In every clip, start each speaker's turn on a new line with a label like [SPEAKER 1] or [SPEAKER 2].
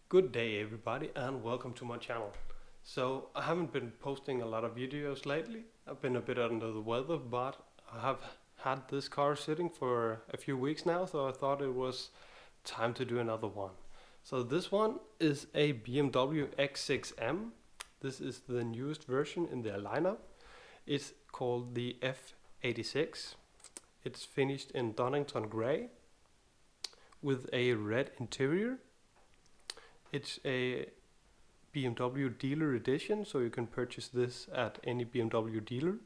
[SPEAKER 1] Good day everybody and welcome to my channel. So I haven't been posting a lot of videos lately. I've been a bit under the weather, but I have had this car sitting for a few weeks now, so I thought it was time to do another one. So this one is a BMW X6M. This is the newest version in their lineup. It's called the F86. It's finished in Donington grey with a red interior. It's a BMW dealer edition, so you can purchase this at any BMW dealer.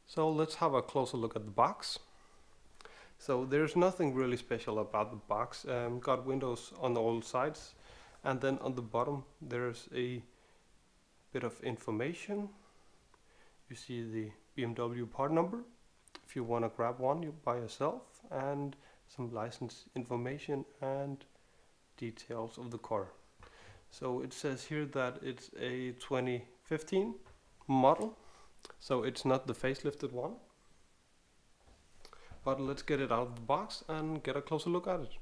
[SPEAKER 1] So let's have a closer look at the box. So there's nothing really special about the box. Got windows on all sides, and then on the bottom there's a bit of information. You see the BMW part number if you want to grab one by yourself, and some license information and details of the car. So it says here that it's a 2015 model, so it's not the facelifted one, but let's get it out of the box and get a closer look at it.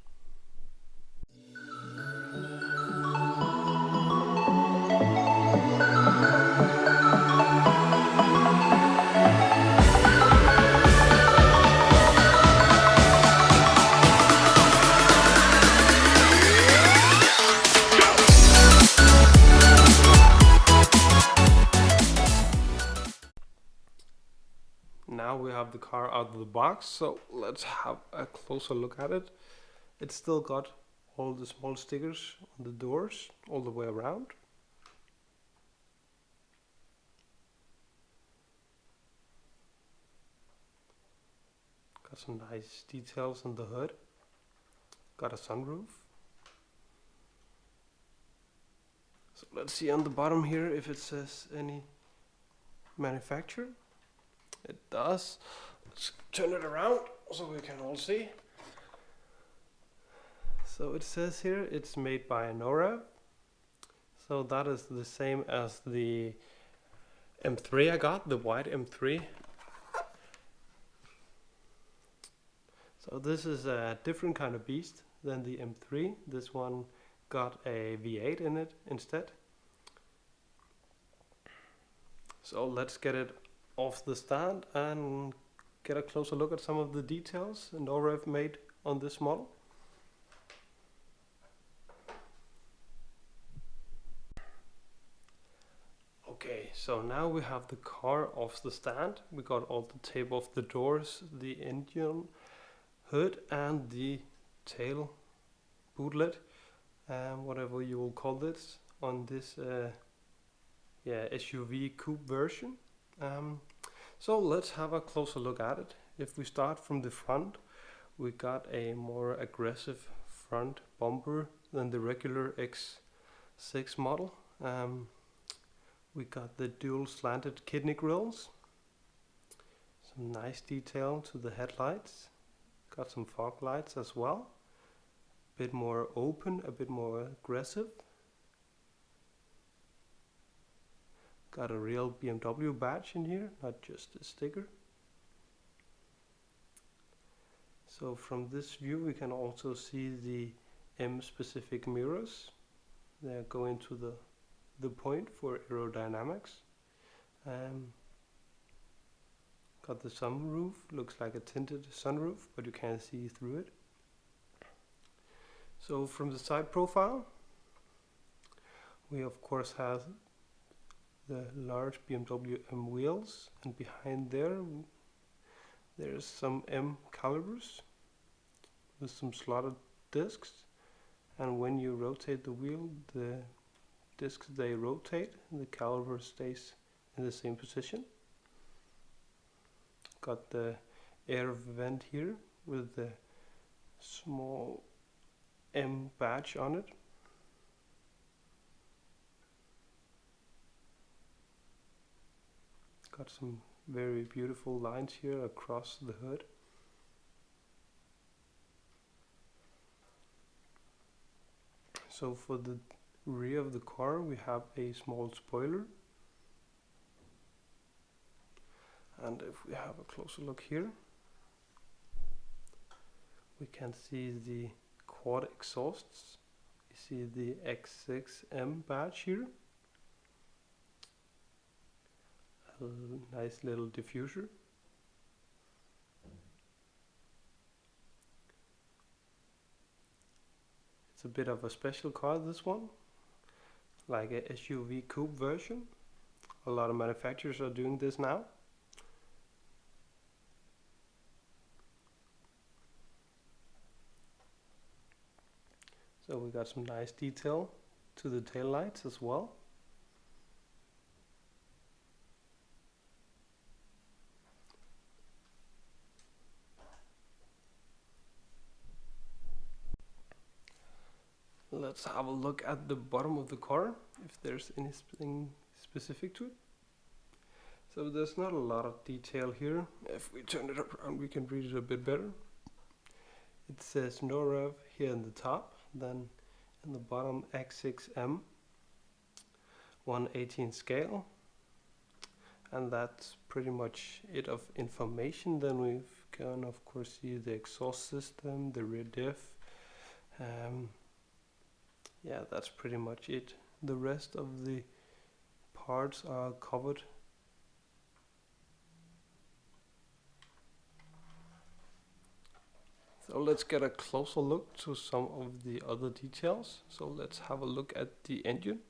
[SPEAKER 1] Now we have the car out of the box, so let's have a closer look at it. It's still got all the small stickers on the doors all the way around. Got some nice details on the hood. Got a sunroof. So let's see on the bottom here if it says any manufacturer. It does. Let's turn it around so we can all see. So it says here it's made by Norev. So that is the same as the M3 I got, the white M3. So this is a different kind of beast than the M3. This one got a V8 in it instead. So let's get it off the stand and get a closer look at some of the details Norev made on this model. Okay, so now we have the car off the stand. We got all the tape off the doors, the engine hood and the tail bootlet, whatever you will call this, on this SUV coupe version. So let's have a closer look at it. If we start from the front, we got a more aggressive front bumper than the regular X6 model. We got the dual slanted kidney grills, some nice detail to the headlights, got some fog lights as well, a bit more open, a bit more aggressive. Got a real BMW badge in here, not just a sticker. So from this view we can also see the M specific mirrors. They go into the point for aerodynamics. Got the sunroof, looks like a tinted sunroof, but you can't see through it. So from the side profile, we of course have the large BMW M wheels, and behind there's some M calibers with some slotted discs, and when you rotate the wheel, the discs they rotate and the caliber stays in the same position. Got the air vent here with the small M badge on it. Got some very beautiful lines here across the hood. So for the rear of the car we have a small spoiler. And if we have a closer look here, we can see the quad exhausts see the X6M badge here. A nice little diffuser. It's a bit of a special car, this one, like a SUV coupe version. A lot of manufacturers are doing this now. So we got some nice detail to the tail lights as well. Let's have a look at the bottom of the car, if there's anything specific to it. So there's not a lot of detail here. If we turn it around, we can read it a bit better. It says Norev here in the top, then in the bottom X6M 1/18 scale, and that's pretty much it of information. Then we can of course see the exhaust system, the rear diff. Yeah, that's pretty much it. The rest of the parts are covered. So let's get a closer look to some of the other details. So let's have a look at the engine.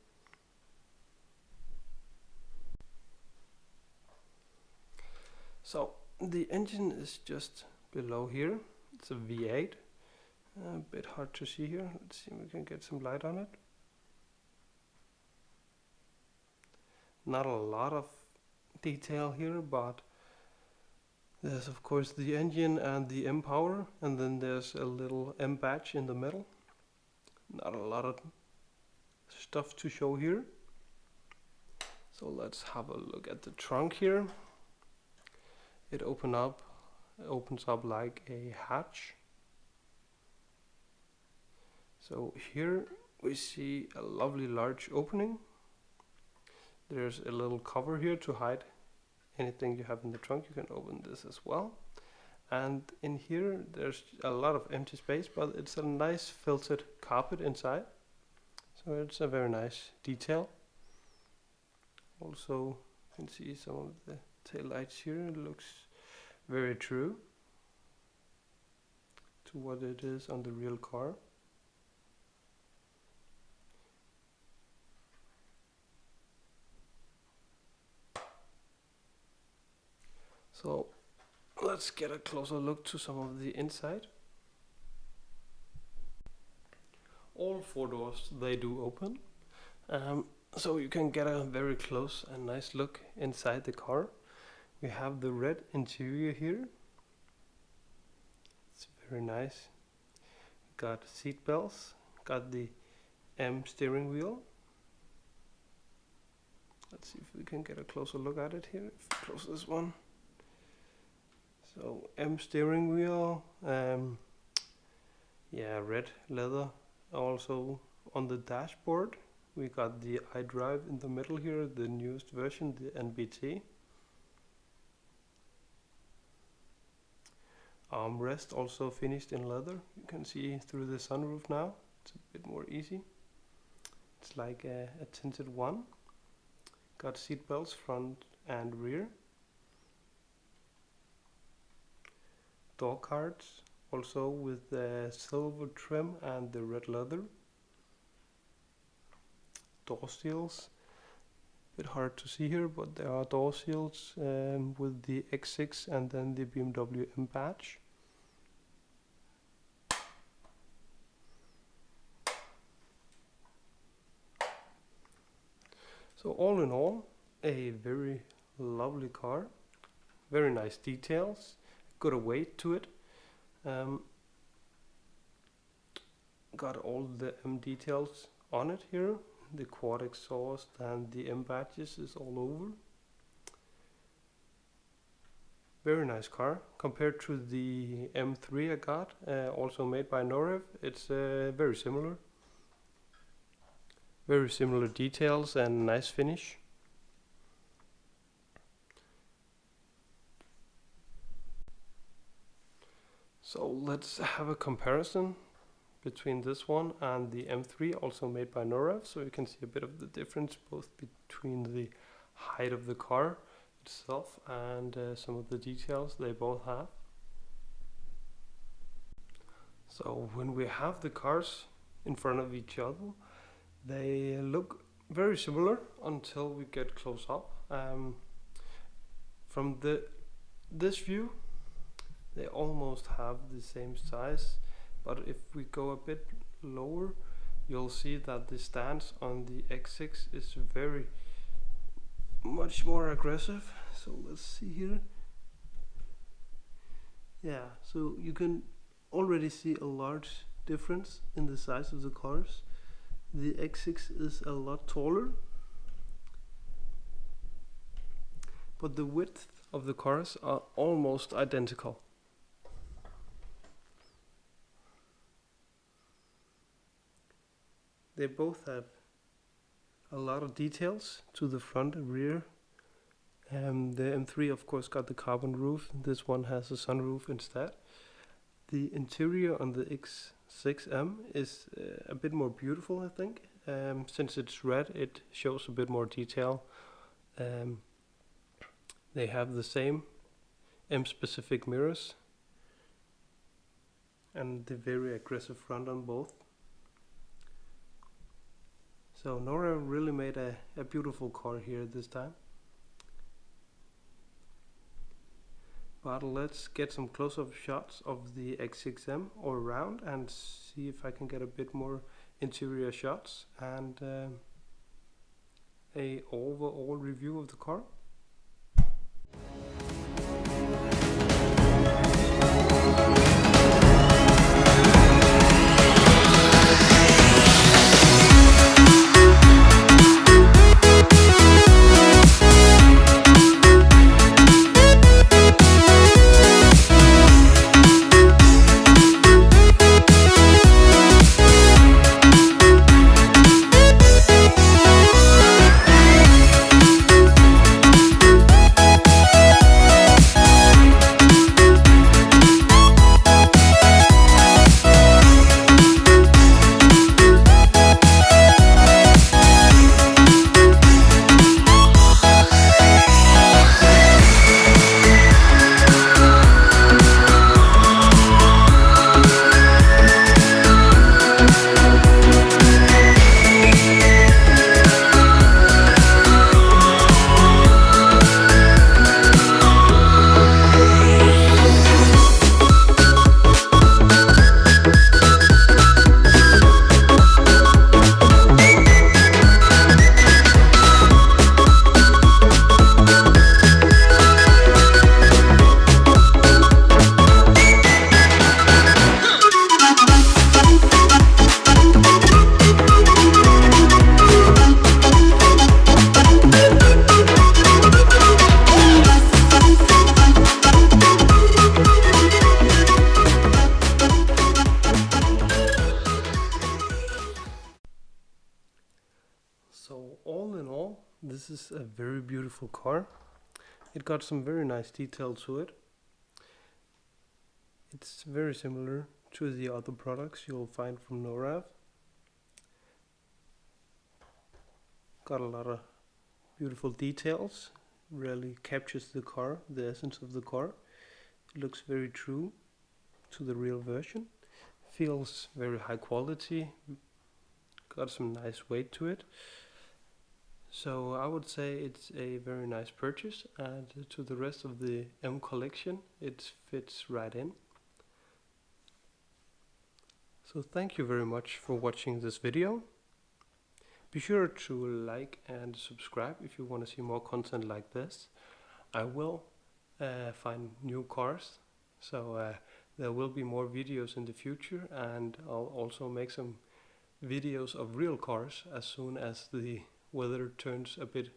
[SPEAKER 1] So the engine is just below here. It's a V8. A bit hard to see here. Let's see if we can get some light on it. Not a lot of detail here, but there's of course the engine and the M power, and then there's a little M badge in the middle. Not a lot of stuff to show here. So let's have a look at the trunk here. It opens up like a hatch. So here we see a lovely large opening. There's a little cover here to hide anything you have in the trunk. You can open this as well. And in here there's a lot of empty space, but it's a nice filtered carpet inside. So it's a very nice detail. Also you can see some of the tail lights here. It looks very true to what it is on the real car. So let's get a closer look to some of the inside. All four doors, they do open. So you can get a very close and nice look inside the car. We have the red interior here. It's very nice. Got seat belts, got the M steering wheel. Let's see if we can get a closer look at it here. If we close this one. So M steering wheel, yeah, red leather. Also on the dashboard we got the iDrive in the middle here, the newest version, the NBT. Armrest also finished in leather. You can see through the sunroof now. It's a bit more easy. It's like a tinted one. Got seat belts front and rear. Door cards also with the silver trim and the red leather. Door seals, a bit hard to see here, but there are door seals with the X6 and then the BMW M badge. So all in all, a very lovely car, very nice details. Got a weight to it. Got all the M details on it here. The quad exhaust and the M badges is all over. Very nice car compared to the M3 I got, also made by Norev. It's very similar. Very similar details and nice finish. So let's have a comparison between this one and the M3, also made by Norev, so you can see a bit of the difference both between the height of the car itself and some of the details they both have. So when we have the cars in front of each other, they look very similar until we get close up. From this view, they almost have the same size, but if we go a bit lower, you'll see that the stance on the X6 is very much more aggressive. So let's see here. Yeah, so you can already see a large difference in the size of the cars. The X6 is a lot taller, but the width of the cars are almost identical. They both have a lot of details to the front and rear. The M3 of course got the carbon roof, this one has a sunroof instead. The interior on the X6M is a bit more beautiful, I think. Since it's red, it shows a bit more detail. They have the same M-specific mirrors and the very aggressive front on both. So Norev really made a beautiful car here this time. But let's get some close-up shots of the X6M all around and see if I can get a bit more interior shots and a overall review of the car. So all in all, this is a very beautiful car. It got some very nice detail to it. It's very similar to the other products you'll find from Norev. Got a lot of beautiful details, really captures the car, the essence of the car. It looks very true to the real version. Feels very high quality, got some nice weight to it. So I would say it's a very nice purchase, and to the rest of the M collection it fits right in. So thank you very much for watching this video. Be sure to like and subscribe if you want to see more content like this. I will find new cars, so there will be more videos in the future, and I'll also make some videos of real cars as soon as the weather turns a bit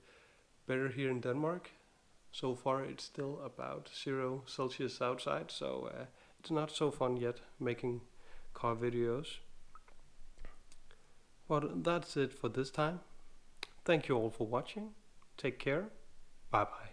[SPEAKER 1] better here in Denmark. So far it's still about 0 Celsius outside, so it's not so fun yet making car videos. But that's it for this time. Thank you all for watching. Take care. Bye bye.